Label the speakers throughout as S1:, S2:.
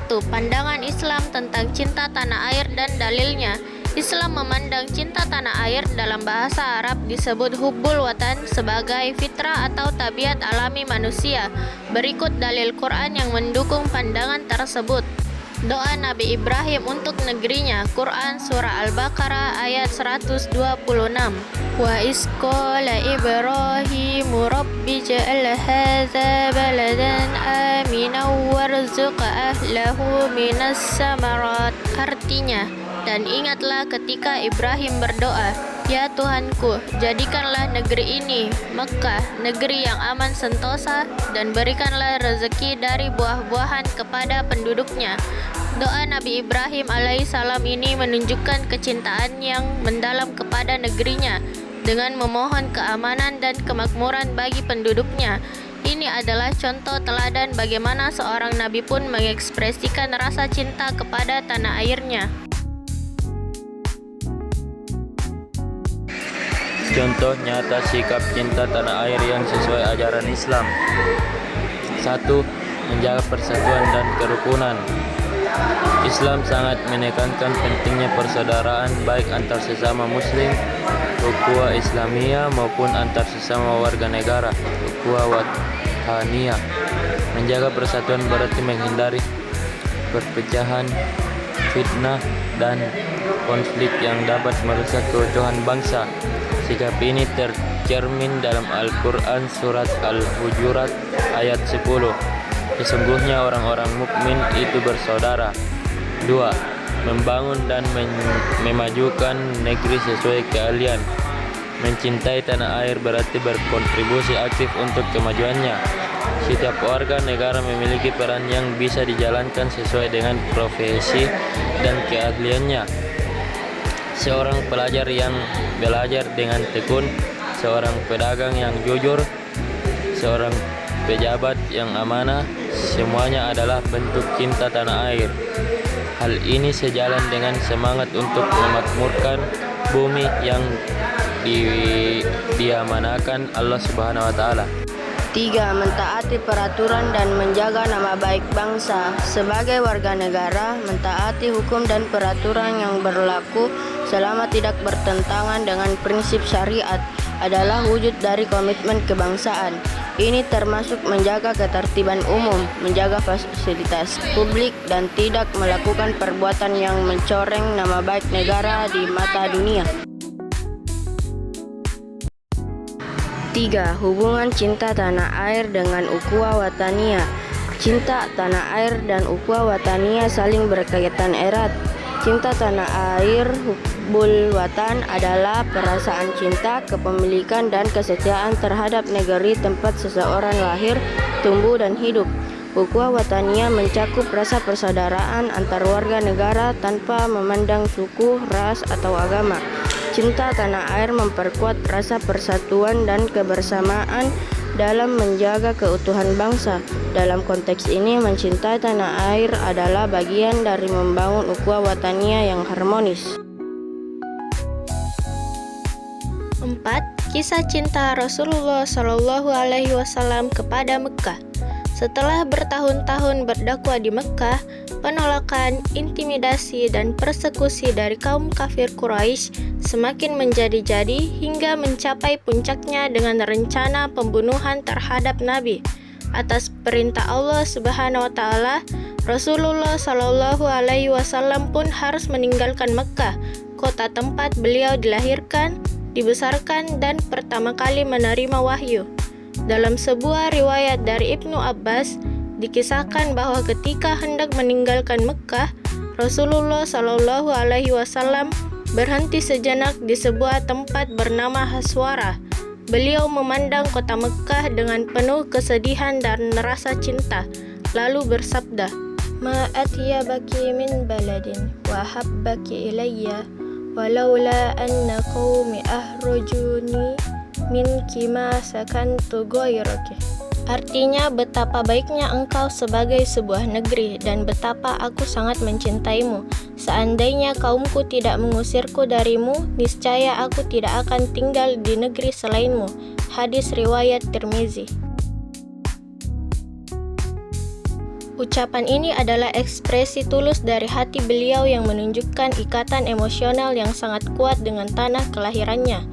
S1: 1. Pandangan Islam tentang cinta tanah air dan dalilnya. Islam memandang cinta tanah air dalam bahasa Arab disebut hubbul watan sebagai fitrah atau tabiat alami manusia. Berikut dalil Quran yang mendukung pandangan tersebut. Doa Nabi Ibrahim untuk negerinya. Quran Surah Al-Baqarah ayat 126. Wa isqala Ibrahimu Rabbi ja'al hadza baladan aminan warzuq ahlahu minas samarat. Artinya, dan ingatlah ketika Ibrahim berdoa, "Ya Tuhanku, jadikanlah negeri ini, Mekkah, negeri yang aman sentosa, dan berikanlah rezeki dari buah-buahan kepada penduduknya." Doa Nabi Ibrahim alaihissalam ini menunjukkan kecintaan yang mendalam kepada negerinya dengan memohon keamanan dan kemakmuran bagi penduduknya. Ini adalah contoh teladan bagaimana seorang nabi pun mengekspresikan rasa cinta kepada tanah airnya.
S2: Contoh nyata sikap cinta tanah air yang sesuai ajaran Islam. 1. Menjaga persatuan dan kerukunan. Islam sangat menekankan pentingnya persaudaraan baik antar sesama muslim, ukhuwah Islamiyah, maupun antar sesama warga negara, ukhuwah wataniyah. Menjaga persatuan berarti menghindari perpecahan, fitnah, dan konflik yang dapat merusak keutuhan bangsa. Sikap ini tercermin dalam Al-Quran Surat Al-Hujurat ayat 10. Sesungguhnya orang-orang mukmin itu bersaudara. 2. Membangun dan memajukan negeri sesuai keahlian. Mencintai tanah air berarti berkontribusi aktif untuk kemajuannya. Setiap warga negara memiliki peran yang bisa dijalankan sesuai dengan profesi dan keahliannya. Seorang pelajar yang belajar dengan tekun, seorang pedagang yang jujur, seorang pejabat yang amanah, semuanya adalah bentuk cinta tanah air. Hal ini sejalan dengan semangat untuk memakmurkan bumi yang diamanakan Allah Subhanahu wa taala.
S3: 3. Mentaati peraturan dan menjaga nama baik bangsa. Sebagai warga negara, mentaati hukum dan peraturan yang berlaku selama tidak bertentangan dengan prinsip syariat adalah wujud dari komitmen kebangsaan. Ini termasuk menjaga ketertiban umum, menjaga fasilitas publik, dan tidak melakukan perbuatan yang mencoreng nama baik negara di mata dunia. 3. Hubungan cinta tanah air dengan ukhuwah wataniyah. Cinta tanah air dan ukhuwah wataniyah saling berkaitan erat. Cinta tanah air, hubbul watan, adalah perasaan cinta, kepemilikan, dan kesetiaan terhadap negeri tempat seseorang lahir, tumbuh, dan hidup. Ukhuwah wataniyah mencakup rasa persaudaraan antar warga negara tanpa memandang suku, ras, atau agama. Cinta tanah air memperkuat rasa persatuan dan kebersamaan dalam menjaga keutuhan bangsa. Dalam konteks ini, mencintai tanah air adalah bagian dari membangun ukhuwah wataniyah yang harmonis.
S1: 4. Kisah cinta Rasulullah SAW kepada Mekkah. Setelah bertahun-tahun berdakwah di Mekkah, penolakan, intimidasi, dan persekusi dari kaum kafir Quraisy semakin menjadi-jadi hingga mencapai puncaknya dengan rencana pembunuhan terhadap Nabi. Atas perintah Allah Subhanahu wa taala, Rasulullah SAW pun harus meninggalkan Mekkah, kota tempat beliau dilahirkan, dibesarkan, dan pertama kali menerima wahyu. Dalam sebuah riwayat dari Ibnu Abbas, dikisahkan bahwa ketika hendak meninggalkan Mekkah, Rasulullah SAW berhenti sejenak di sebuah tempat bernama Haswara. Beliau memandang kota Mekkah dengan penuh kesedihan dan rasa cinta, lalu bersabda, "Ma atyabaki min baladin wa habbaki ilayya walaula anna qaumi ahrujuni minki ma sakantu ghairaki." Artinya, betapa baiknya engkau sebagai sebuah negeri dan betapa aku sangat mencintaimu. Seandainya kaumku tidak mengusirku darimu, niscaya aku tidak akan tinggal di negeri selainmu. Hadis riwayat Tirmizi. Ucapan ini adalah ekspresi tulus dari hati beliau yang menunjukkan ikatan emosional yang sangat kuat dengan tanah kelahirannya.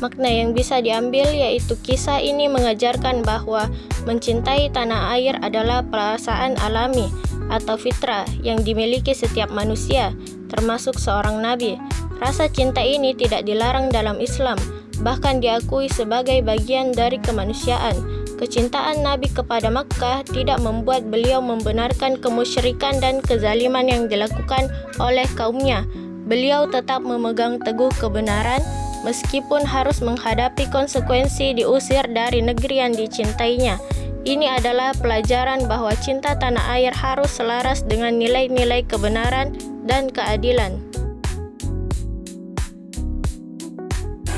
S1: Makna yang bisa diambil yaitu kisah ini mengajarkan bahwa mencintai tanah air adalah perasaan alami atau fitrah yang dimiliki setiap manusia, termasuk seorang nabi. Rasa cinta ini tidak dilarang dalam Islam, bahkan diakui sebagai bagian dari kemanusiaan. Kecintaan Nabi kepada Makkah tidak membuat beliau membenarkan kemusyrikan dan kezaliman yang dilakukan oleh kaumnya. Beliau tetap memegang teguh kebenaran meskipun harus menghadapi konsekuensi diusir dari negeri yang dicintainya. Ini adalah pelajaran bahwa cinta tanah air harus selaras dengan nilai-nilai kebenaran dan keadilan.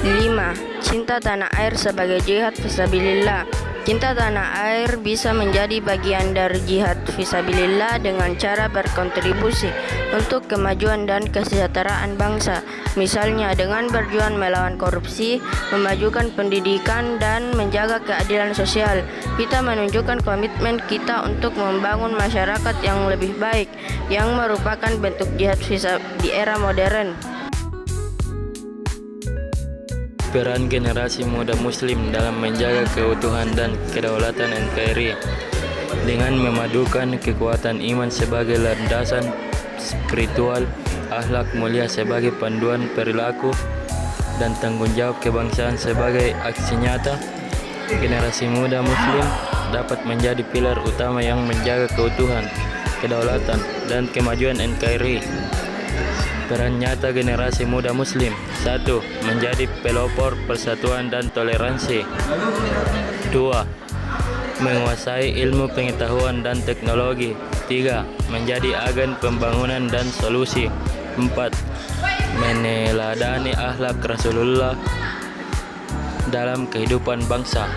S3: 5. Cinta tanah air sebagai jihad fisabilillah. Cinta tanah air bisa menjadi bagian dari jihad fisabilillah dengan cara berkontribusi untuk kemajuan dan kesejahteraan bangsa. Misalnya dengan berjuang melawan korupsi, memajukan pendidikan, dan menjaga keadilan sosial. Kita menunjukkan komitmen kita untuk membangun masyarakat yang lebih baik, yang merupakan bentuk jihad di era modern.
S2: Peran generasi muda Muslim dalam menjaga keutuhan dan kedaulatan NKRI dengan memadukan kekuatan iman sebagai landasan spiritual, akhlak mulia sebagai panduan perilaku, dan tanggung jawab kebangsaan sebagai aksi nyata. Generasi muda Muslim dapat menjadi pilar utama yang menjaga keutuhan, kedaulatan, dan kemajuan NKRI. Peran nyata generasi muda Muslim: 1. Menjadi pelopor persatuan dan toleransi. 2. Menguasai ilmu pengetahuan dan teknologi. 3. Menjadi agen pembangunan dan solusi. 4. Meneladani akhlak Rasulullah dalam kehidupan bangsa.